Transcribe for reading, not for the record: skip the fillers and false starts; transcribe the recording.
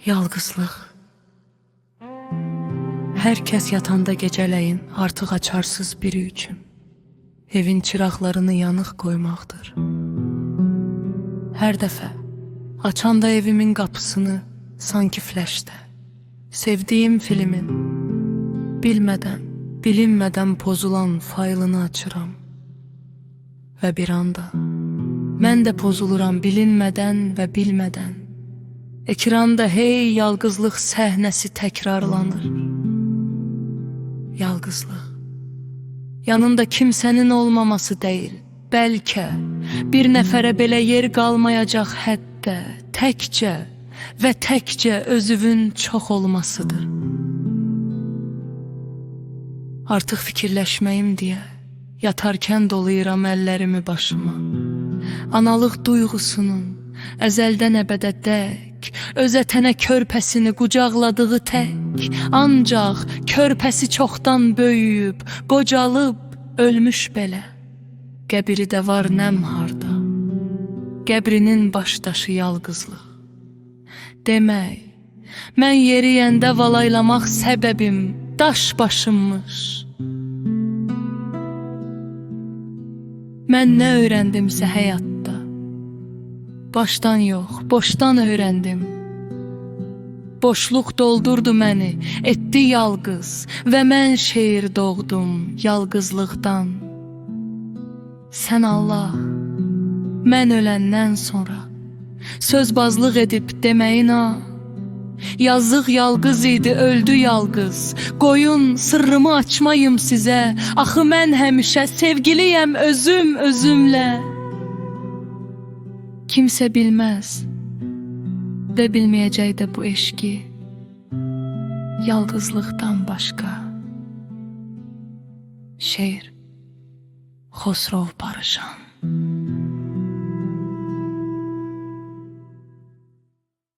Yalqızlıq. Hər kəs yatanda gecələyin artıq açarsız biri üçün evin çıraqlarını yanıq qoymaqdır. Hər dəfə açanda evimin qapısını sanki fləşdə sevdiyim filmin bilmədən, bilinmədən pozulan faylını açıram və bir anda mən də pozuluram bilinmədən və bilmədən. Ekranda hey yalqızlıq səhnəsi təkrarlanır. Yalqızlıq. Yanında kimsənin olmaması deyil, bəlkə bir nəfərə belə yer qalmayacaq hətta təkcə və təkcə özünün çox olmasıdır. Artıq fikirləşməyim deyə yatarkən dolayıram əllərimi başıma. Analıq duyğusunun əzəldən əbədə dək, öz ətənə körpəsini qucaqladığı tək, ancaq körpəsi çoxdan böyüyüb, qocalıb, ölmüş belə. Qəbri də var nəm harda, qəbrinin başdaşı yalqızlıq. Demək, mən yeriyəndə valaylamaq səbəbim daş başımmış. Mən nə öyrəndimsə həyatda, başdan yox, boşdan öyrəndim. Boşluq doldurdu məni, etdi yalqız və mən şeir doğdum yalqızlıqdan. Sən Allah, mən öləndən sonra sözbazlıq edib deməyin ha. Yazıq yalqız idi, öldü yalqız. Qoyun, sırrımı açmayım sizə. Axı mən həmişə sevgiliyəm özüm özümlə. Kimsə bilməz və bilməyəcək də bu eşqi yalqızlıqdan başqa. Şeir Xosrov Barışan.